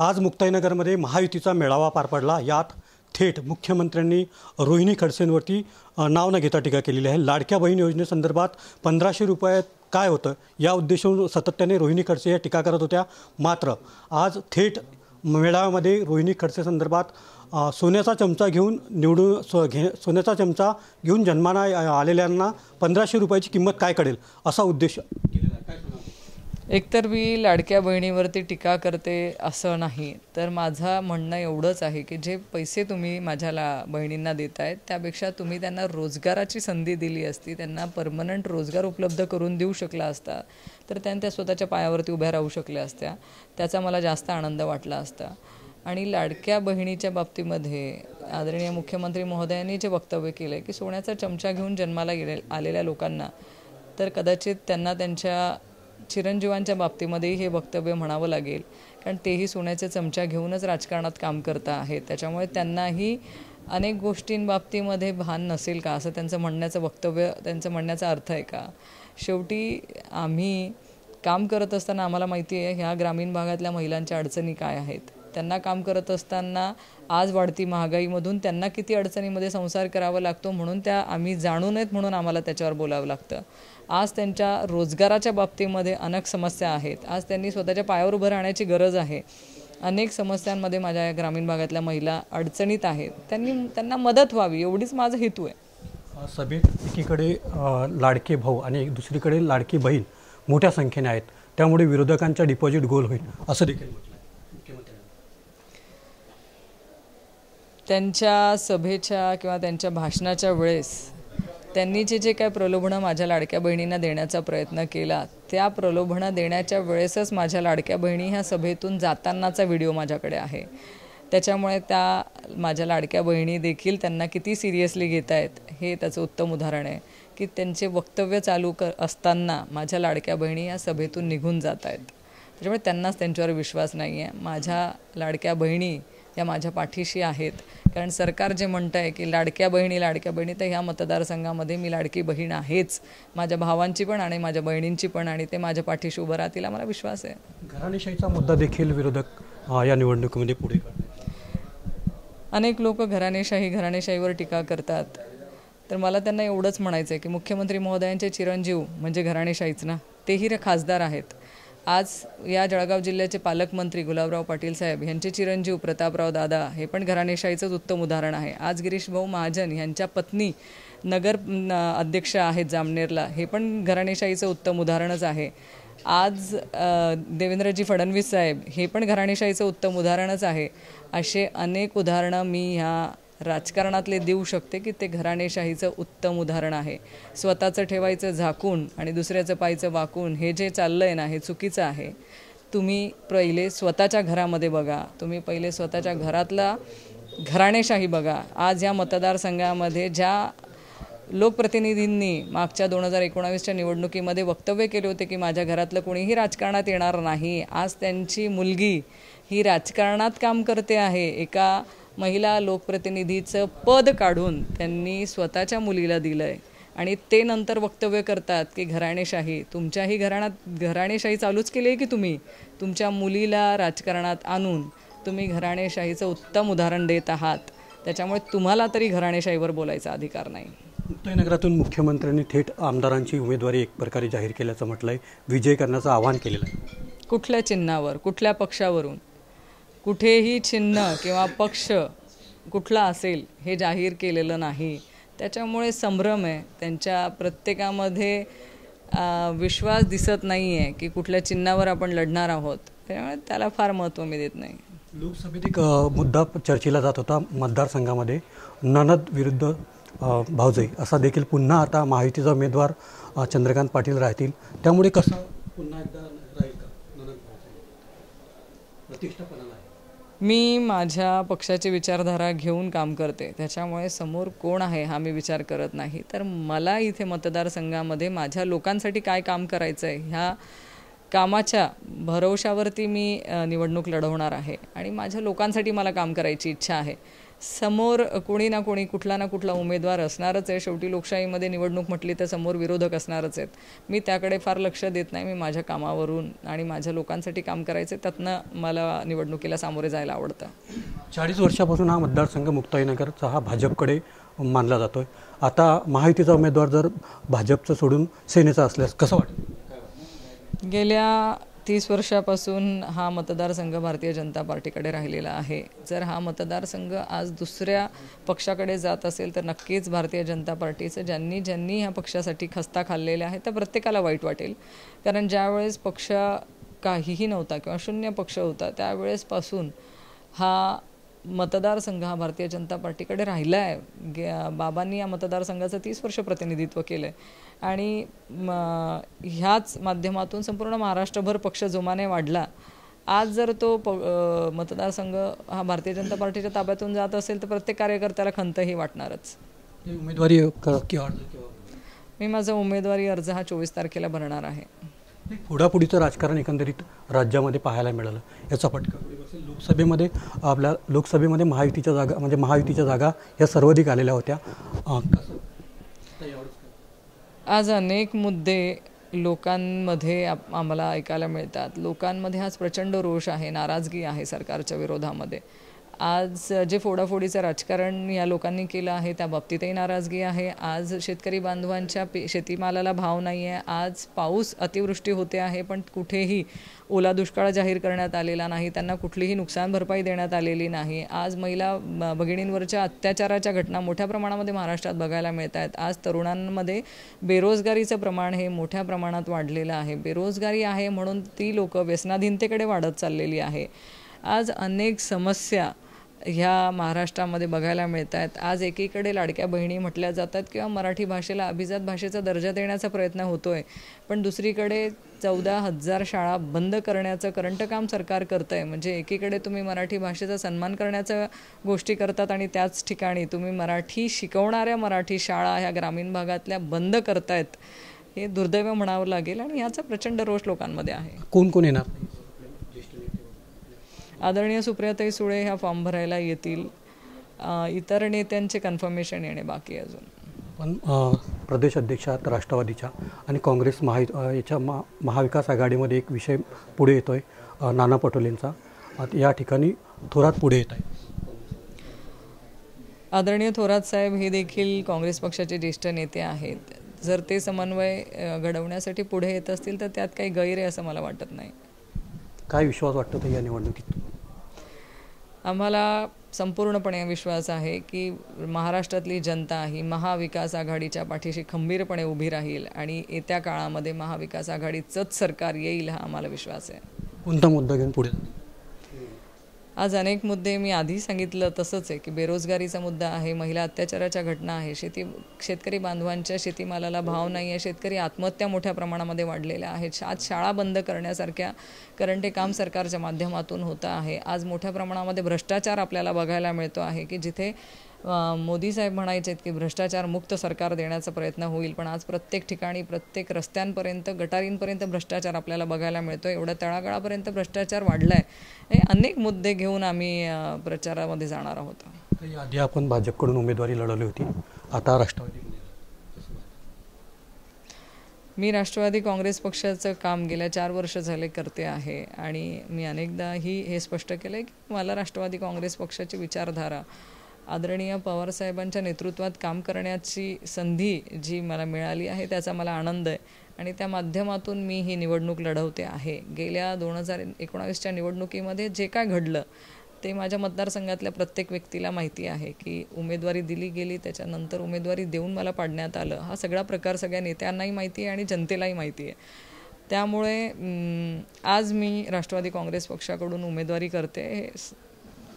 आज मुक्ताईनगरमध्ये महायुतीचा मेळावा पार पडला। यात थेट मुख्यमंत्र्यांनी रोहिणी खडसेंवरती नाव न घेता टीका केलेली आहे। लाडक्या बहीण योजनेसंदर्भात 1500 रुपयात काय होतं या उद्देशाने सातत्याने रोहिणी खडसे या टीका करत होत्या। मात्र आज थेट मेळाव्यामध्ये रोहिणी खडसे संदर्भात सोन्याचा चमचा घेऊन सोन्याचा चमचा घेऊन जन्माला आलेल्यांना 1500 रुपयाची किंमत काय कळेल असा उद्देश केलेला आहे। एकतर मी लाडक्या बहिणीवरती टीका करते असं नाही, तर माझं म्हणणं एवढंच आहे की जे पैसे तुम्ही माझ्या बहिणींना देतायत त्यापेक्षा तुम्ही त्यांना रोजगाराची संधी दिली असती, त्यांना परमनंट रोजगार उपलब्ध करून देऊ शकला असता तर त्या स्वतःच्या पायावरती उभ्या राहू शकल्या असत्या। त्याचा मला जास्त आनंद वाटला असता। आणि लाडक्या बहिणीच्या बाबतीमध्ये आदरणीय मुख्यमंत्री महोदयांनी जे वक्तव्य केलं आहे की सोन्याचा चमचा घेऊन जन्माला आलेल्या लोकांना, तर कदाचित त्यांना त्यांच्या चिरंजीवांच्या बाबतीमध्येही हे वक्तव्य म्हणावं लागेल, कारण तेही सोन्याचे चमचा घेऊनच राजकारणात काम करता आहेत। त्याच्यामुळे त्यांनाही अनेक गोष्टींबाबतीमध्ये भान नसेल का असं त्यांचं म्हणण्याचं वक्तव्य, त्यांचं म्हणण्याचा अर्थ आहे का? शेवटी आम्ही काम करत असताना आम्हाला माहिती आहे ह्या ग्रामीण भागातल्या महिलांच्या अडचणी काय आहेत। त्यांना काम करत असताना आज वाढती महागाईमधून त्यांना किती अडचणीमध्ये संसार करावा लागतो, म्हणून त्या आम्ही जाणू नयेत म्हणून आम्हाला त्याच्यावर बोलावं लागतं। आज त्यांच्या रोजगाराच्या बाबतीमध्ये अनेक समस्या आहेत। आज त्यांनी स्वतःच्या पायावर उभं राहण्याची गरज आहे। अनेक समस्यांमध्ये माझ्या या ग्रामीण भागातल्या महिला अडचणीत आहेत, त्यांना मदत व्हावी एवढीच माझा हेतू आहे। सभेत एकीकडे लाडके भाऊ आणि दुसरीकडे लाडकी बहीण मोठ्या संख्येने आहेत, त्यामुळे विरोधकांचा डिपॉझिट गोल होईल असं देखील म्हटलं मुख्यमंत्र्यांनी। त्यांच्या सभेच्या किंवा त्यांच्या भाषणाच्या वेळेस त्यांनी जे काय प्रलोभनं माझ्या लाडक्या बहिणींना देण्याचा प्रयत्न केला, त्या प्रलोभनं देण्याच्या वेळेसच माझ्या लाडक्या बहिणी ह्या सभेतून जातानाचा व्हिडिओ माझ्याकडे आहे। त्याच्यामुळे त्या माझ्या लाडक्या बहिणी देखील त्यांना किती सिरियसली घेत आहेत हे त्याचं उत्तम उदाहरण आहे की त्यांचे वक्तव्य चालू असताना माझ्या लाडक्या बहिणी या सभेतून निघून जात आहेत। त्याच्यामुळे त्यांनाच त्यांच्यावर विश्वास नाही आहे। माझ्या लाडक्या बहिणी या माझ्या पाठीशी आहेत, कारण सरकार जे म्हणतं आहे की लाडक्या बहिणी, तर ह्या मतदारसंघामध्ये मी लाडकी बहीण आहेच, माझ्या भावांची पण आणि माझ्या बहिणींची पण, आणि ते माझ्या पाठीशी उभं राहतील मला विश्वास आहे। घराणेशाहीचा मुद्दा देखील विरोधक या निवडणुकीमध्ये पुढे करतात। अनेक लोक घराणेशाहीवर टीका करतात, तर मला त्यांना एवढंच म्हणायचं आहे की मुख्यमंत्री महोदयांचे चिरंजीव म्हणजे घराणेशाहीच ना, तेही खासदार आहेत। आज या जळगाव जिल्ह्याचे पालकमंत्री गुलाबराव पाटील साहेब यांचे चिरंजीव प्रतापराव दादा हे पण घराणेशाहीचंच उत्तम उदाहरण आहे। आज गिरीश भाऊ महाजन यांच्या पत्नी नगर अध्यक्ष आहेत जामनेरला, हे पण घराणेशाहीचं उत्तम उदाहरणच आहे। आज देवेंद्रजी फडणवीस साहेब हे पण घराणेशाहीचं उत्तम उदाहरणच आहे। असे अनेक उदाहरणं मी ह्या राजकारणातले देऊ शकते की ते घराणेशाहीचं उत्तम उदाहरण आहे। स्वतःचं ठेवायचं झाकून आणि दुसऱ्याचं पायचं वाकून हे जे चाललं आहे ना, हे चुकीचं आहे। तुम्ही पहिले स्वतःच्या घरामध्ये बघा, तुम्ही पहिले स्वतःच्या घरातला घराणेशाही बघा। आज या मतदारसंघामध्ये ज्या लोकप्रतिनिधींनी मागच्या 2019च्या निवडणुकीमध्ये वक्तव्य केले होते की माझ्या घरातलं कोणीही राजकारणात येणार नाही, आज त्यांची मुलगी ही राजकारणात काम करते आहे। एका महिला लोकप्रतिनिधीचं पद काढून त्यांनी स्वतःच्या मुलीला दिलं आहे आणि ते नंतर वक्तव्य करतात की घराणेशाही, तुमच्याही घराण्यात घराणेशाही चालूच केली आहे की तुम्ही तुमच्या मुलीला राजकारणात आणून तुम्ही घराणेशाहीचं उत्तम उदाहरण देत आहात। त्याच्यामुळे तुम्हाला तरी घराणेशाहीवर बोलायचा अधिकार नाही। मुक्ताईनगरातून मुख्यमंत्र्यांनी थेट आमदारांची उमेदवारी एक प्रकारे जाहीर केल्याचं म्हटलं आहे, विजय करण्याचं आवाहन केलेलं आहे। कुठल्या चिन्हावर, कुठल्या पक्षावरून? कुठेही चिन्ह किंवा पक्ष कुठला असेल हे जाहीर केलेलं नाही। त्याच्यामुळे संभ्रम आहे, त्यांच्या प्रत्येकामध्ये विश्वास दिसत नाही आहे की कुठल्या चिन्हावर आपण लढणार आहोत, त्यामुळे त्याला फार महत्त्व मी देत नाही। लोकसभेत एक मुद्दा चर्चेला जात होता मतदारसंघामध्ये नणद विरुद्ध भावजई असा देखील पुन्हा आता महायुतीचा उमेदवार चंद्रकांत पाटील राहतील, त्यामुळे कसं पुन्हा एकदा राहील का नणद भावजई प्रतिष्ठापणाला? मी माझ्या पक्षाची विचारधारा घेऊन काम करते, त्याच्यामुळे समोर कोण आहे हा मी विचार करत नाही। तर मला इथे मतदारसंघामध्ये माझ्या लोकांसाठी काय काम करायचं आहे ह्या कामाच्या भरवशावरती मी निवडणूक लढवणार आहे आणि माझ्या लोकांसाठी मला काम करायची इच्छा आहे। समोर कोणी ना कोणी कुठला ना कुठला उमेदवार असणारच आहे. शेवटी लोकशाहीमध्ये निवडणूक म्हटली तर समोर विरोधक असणारच आहेत. मी त्याकडे फार लक्ष देत नाही. मी माझ्या कामावरून आणि माझ्या लोकांसाठी काम करायचं, त्यातनं मला निवडणुकीला सामोरे जायला आवडतं. 40 वर्षापासून हा मतदारसंघ मुक्ताईनगरचा हा भाजपकडे मानला जातोय. आता महायुतीचा उमेदवार जर भाजपचं सोडून सेनेचा असल्यास कसं वाटतं? गेल्या 30 वर्षापासून हा मतदारसंघ भारतीय जनता पार्टीकडे राहिलेला आहे. जर हा मतदारसंघ आज दुसऱ्या पक्षाकडे जात असेल तर नक्कीच भारतीय जनता पार्टीचं ज्यांनी ह्या पक्षासाठी खस्ता खाल्लेल्या आहे तर प्रत्येकाला वाईट वाटेल. कारण ज्यावेळेस पक्ष काहीही नव्हता किंवा शून्य पक्ष होता त्यावेळेसपासून हा मतदारसंघ हा भारतीय जनता पार्टीकडे राहिला आहे. बाबांनी या मतदारसंघाचं 30 वर्ष प्रतिनिधित्व केलं आहे आणि ह्याच माध्यमातून संपूर्ण महाराष्ट्रभर पक्ष जोमाने वाढला. आज जर तो मतदारसंघ हा भारतीय जनता पार्टीच्या ताब्यातून जात असेल तर प्रत्येक कार्यकर्त्याला खंतही वाटणारच. उमेदवारी मी माझा उमेदवारी अर्ज हा 24 तारखेला भरणार आहे. पुढापुढीचं राजकारण एकंदरीत राज्यामध्ये पाहायला मिळालं. याचा फटका लोकसभेमध्ये महायुतीच्या जागा या सर्वाधिक आलेल्या होत्या. आज अनेक मुद्दे लोकांमध्ये आम्हाला ऐकायला मिळतात. लोकांमध्ये आज प्रचंड रोष आहे, नाराजगी आहे सरकारच्या विरोधामध्ये. आज जे फोडाफोडीचं राजकारण या लोकांनी केलं आहे त्या बाबतीतही नाराजगी आहे. आज शेतकरी बांधवांच्या शेतीमालाला भाव नाही आहे. आज पाऊस अतिवृष्टी होते आहे पण कुठेही ओला दुष्काळ जाहीर करण्यात आलेला नाही, त्यांना कुठलीही नुकसान भरपाई देण्यात आलेली नाही. आज महिला भगिनींवरच्या अत्याचाराच्या घटना मोठ्या प्रमाणामध्ये महाराष्ट्रात बघायला मिळत आहेत. आज तरुणांमध्ये बेरोजगारीचं प्रमाण हे मोठ्या प्रमाणात वाढलेलं आहे. बेरोजगारी आहे म्हणून ती लोक व्यसनाधीनतेकडे वाढत चाललेली आहे. आज अनेक समस्या ह्या महाराष्ट्रामध्ये बघायला मिळत आहेत. आज एकीकडे लाडक्या बहिणी म्हटल्या जातात किंवा मराठी भाषेला अभिजात भाषेचा दर्जा देण्याचा प्रयत्न होतोय, पण दुसरीकडे 14,000 शाळा बंद करण्याचं करंट काम सरकार करतं आहे. म्हणजे एकीकडे तुम्ही मराठी भाषेचा सन्मान करण्याच्या गोष्टी करतात आणि त्याच ठिकाणी तुम्ही मराठी शिकवणाऱ्या मराठी शाळा ह्या ग्रामीण भागातल्या बंद करतायत. हे दुर्दैव म्हणावं लागेल आणि याचा प्रचंड रोष लोकांमध्ये आहे. कोण कोण येणार? आदरणीय सुप्रियाताई सुळे ह्या फॉर्म भरायला येतील. इतर नेत्यांचे कन्फर्मेशन येणे बाकी अजून. पण प्रदेश अध्यक्षात राष्ट्रवादीच्या आणि काँग्रेस महाविकास आघाडीमध्ये एक विषय पुढे येतोय, नाना पटोलेंचा. या ठिकाणी थोरात पुढे येत आहे. आदरणीय थोरात साहेब हे देखील काँग्रेस पक्षाचे ज्येष्ठ नेते आहेत. जर ते समन्वय घडवण्यासाठी पुढे येत असतील तर त्यात काही गैर आहे असं मला वाटत नाही. काय विश्वास वाटतो या निवडणुकीत? आम्हाला संपूर्णपणे विश्वास आहे की महाराष्ट्रातली जनता ही महाविकास आघाडीच्या पाठीशी खंबीरपणे उभी राहील आणि येत्या काळामध्ये महाविकास आघाडीचंच सरकार येईल हा आम्हाला विश्वास आहे. कोणता मुद्दा घेऊन पुढे? आज अनेक मुद्दे मी आधी सांगितलं तसंच आहे की बेरोजगारीचा मुद्दा आहे, महिला अत्याचाराच्या घटना आहे, शेतकरी बांधवांच्या शेतीमालाला भाव नाही आहे, शेतकरी आत्महत्या मोठ्या प्रमाणामध्ये वाढलेल्या आहेत. आज शाळा बंद करण्यासारख्या करंटे काम सरकारच्या माध्यमातून होतं आहे. आज मोठ्या प्रमाणामध्ये भ्रष्टाचार आपल्याला बघायला मिळतो आहे की जिथे मोदी साहेब म्हणायचे की भ्रष्टाचार मुक्त सरकार देण्याचा प्रयत्न होईल, पण आज प्रत्येक ठिकाणी प्रत्येक रस्त्यांपर्यंत गटारींपर्यंत भ्रष्टाचार आपल्याला बघायला मिळतो. एवढ्या तळागाळापर्यंत भ्रष्टाचार वाढला आहे. हे अनेक मुद्दे घेऊन आम्ही प्रचारामध्ये जाणार आहोत. आधी आपण भाजपकडून उमेदवारी लढवली होती, आता राष्ट्रवादी. मी राष्ट्रवादी काँग्रेस पक्षाचं काम गेल्या 4 वर्ष झाले करते आहे आणि मी अनेकदाही हे स्पष्ट केलं आहे की मला राष्ट्रवादी काँग्रेस पक्षाची विचारधारा आदरणीय पवारसाहेबांच्या नेतृत्वात काम करण्याची संधी जी मला मिळाली आहे त्याचा मला आनंद आहे आणि त्या माध्यमातून मी ही निवडणूक लढवते आहे. गेल्या 2019च्या निवडणुकीमध्ये जे काय घडलं ते माझ्या मतदारसंघातल्या प्रत्येक व्यक्तीला माहिती आहे की उमेदवारी दिली गेली, त्याच्यानंतर उमेदवारी देऊन मला पाडण्यात आलं. हा सगळा प्रकार सगळ्या नेत्यांनाही माहिती आहे आणि जनतेलाही माहिती आहे. त्यामुळे आज मी राष्ट्रवादी काँग्रेस पक्षाकडून उमेदवारी करते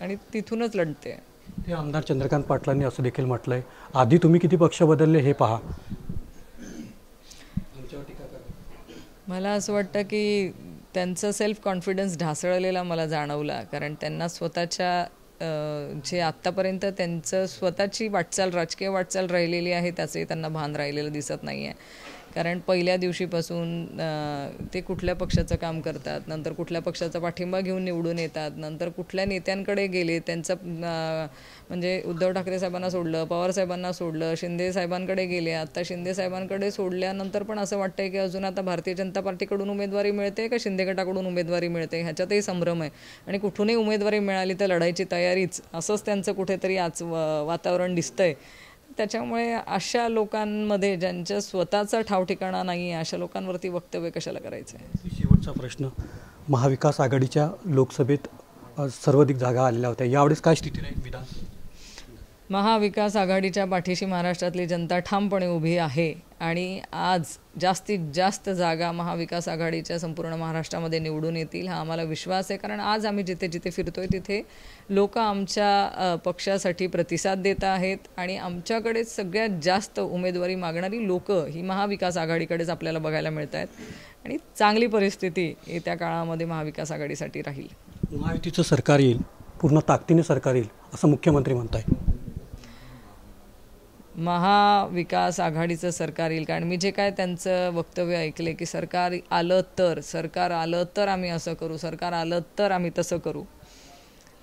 आणि तिथूनच लढते. ते आमदार चंद्रकांत पाटलांनी असं देखील म्हटलंय, आधी तुम्ही किती पक्ष बदलले हे पहा. मला असं वाटतं की त्यांचं सेल्फ कॉन्फिडन्स ढासळलेला मला जाणवला, कारण त्यांना स्वतःच्या जे आत्तापर्यंत त्यांचं स्वतःची वाटचाल राजकीय वाटचाल राहिलेली आहे त्याचंही त्यांना भान राहिलेलं दिसत नाही आहे. कारण पहिल्या दिवशीपासून ते कुठल्या पक्षाचं काम करतात, नंतर कुठल्या पक्षाचा पाठिंबा घेऊन निवडून येतात, नंतर कुठल्या नेत्यांकडे गेले, त्यांचं म्हणजे उद्धव ठाकरे साहेबांना सोडलं, पवार साहेबांना सोडलं, शिंदे साहेबांकडे गेले, आता शिंदे साहेबांकडे सोडल्यानंतर पण असं वाटतंय की अजून आता भारतीय जनता पार्टीकडून उमेदवारी मिळते का शिंदे गटाकडून उमेदवारी मिळते, ह्याच्यातही संभ्रम आहे. आणि कुठूनही उमेदवारी मिळाली तर लढायची तयारीच, असंच त्यांचं कुठेतरी आज वातावरण दिसतंय. त्याच्यामुळे अशा लोकांमध्ये ज्यांच्या स्वतःचा ठाव ठिकाणा नाही आहे, अशा लोकांवरती वक्तव्य कशाला करायचं आहे. शेवटचा प्रश्न, महाविकास आघाडीच्या लोकसभेत सर्वाधिक जागा आलेल्या होत्या, यावेळेस काय स्थिती राहील विधान? महाविकास आघाडीच्या पाठीशी महाराष्ट्रातली जनता ठामपणे उभी आहे आणि आज जास्तीत जास्त जागा महाविकास आघाडीच्या संपूर्ण महाराष्ट्रामध्ये निवडून येतील हा आम्हाला विश्वास आहे. कारण आज आम्ही जिथे जिथे फिरतोय तिथे लोक आमच्या पक्षासाठी प्रतिसाद देत आहेत आणि आमच्याकडे सगळ्यात जास्त उमेदवारी मागणारी लोक ही महाविकास आघाडीकडेच आपल्याला बघायला मिळत आहेत आणि चांगली परिस्थिती येत्या काळामध्ये महाविकास आघाडीसाठी राहील. महायुतीचं सरकार येईल, पूर्ण ताकदीने सरकार येईल असं मुख्यमंत्री म्हणताय. महाविकास आघाडीचं सरकार येईल, कारण मी जे काय त्यांचं वक्तव्य ऐकले की सरकार आलं तर आम्ही असं करू, सरकार आलं तर आम्ही तसं करू,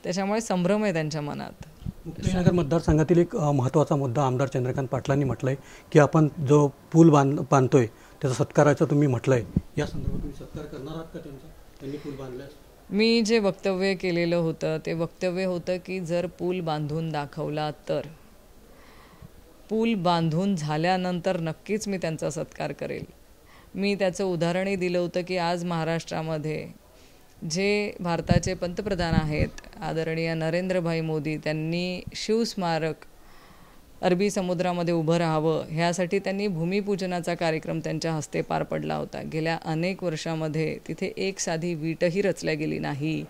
त्याच्यामुळे संभ्रम आहे त्यांच्या मनात. मुक्ताईनगर मतदारसंघातील एक महत्त्वाचा मुद्दा आमदार चंद्रकांत पाटलांनी म्हटलं आहे की आपण जो पूल बांधतोय त्याचा सत्काराचं तुम्ही म्हटलं आहे, या संदर्भात तुम्ही सत्कार करणार आहात का त्यांचा, त्यांनी पूल बांधल्यास? मी जे वक्तव्य केलेलं होतं ते वक्तव्य होतं की जर पूल बांधून दाखवला तर, पूल बांधून झाल्यानंतर नक्कीच मी त्यांचा सत्कार करेल. मी त्याचं उदाहरणही दिलं होतं की आज महाराष्ट्रामध्ये जे भारताचे पंतप्रधान आहेत आदरणीय नरेंद्रभाई मोदी, त्यांनी शिवस्मारक अरबी समुद्रामध्ये उभं राहावं ह्यासाठी त्यांनी भूमिपूजनाचा कार्यक्रम त्यांच्या हस्ते पार पडला होता. गेल्या अनेक वर्षामध्ये तिथे एक साधी वीटही रचल्या गेली नाही.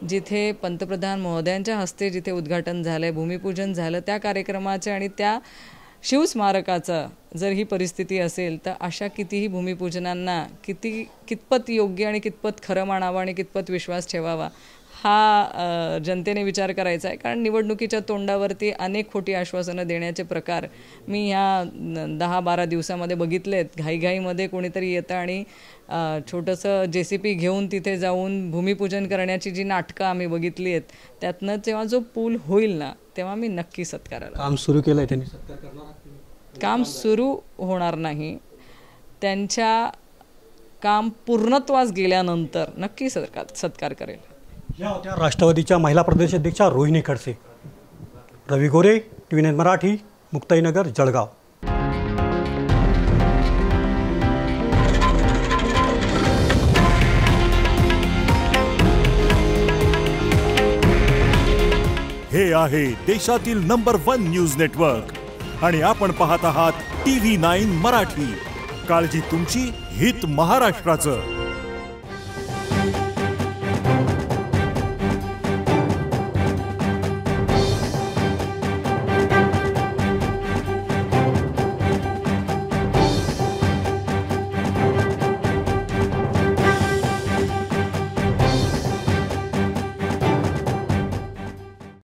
जिथे पंतप्रधान महोदयांच्या हस्ते जिथे उद्घाटन झालं आहे, भूमिपूजन झालं, त्या कार्यक्रमाचे आणि त्या शिवस्मारकाचं जर ही परिस्थिती असेल तर अशा कितीही भूमिपूजनांना कितपत योग्य आणि कितपत खरं मानावं आणि कितपत विश्वास ठेवावा हा जनतेने विचार करायचा आहे. कारण निवडणुकीच्या तोंडावरती अनेक खोटी आश्वासनं देण्याचे प्रकार मी ह्या 10-12 दिवसामध्ये बघितलेत. घाईघाईमध्ये कोणीतरी येतं आणि छोटंसं JCP घेऊन तिथे जाऊन भूमिपूजन करण्याची जी नाटकं आम्ही बघितली आहेत, त्यातनं जेव्हा जो पूल होईल ना तेव्हा मी नक्की सत्काराला. काम सुरू केलं आहे त्यांनी, सत्कार करणार? काम सुरू होणार नाही, त्यांच्या काम पूर्णत्वास गेल्यानंतर नक्की सत्कार करेल. या होत्या राष्ट्रवादीच्या महिला प्रदेशाध्यक्षा रोहिणी खडसे. रवी गोरे, TV9 मराठी, मुक्ताईनगर, जळगाव. हे आहे देशातील नंबर 1 न्यूज नेटवर्क आणि आपण पाहत आहात TV9 मराठी. काळजी तुमची, हित महाराष्ट्राचं.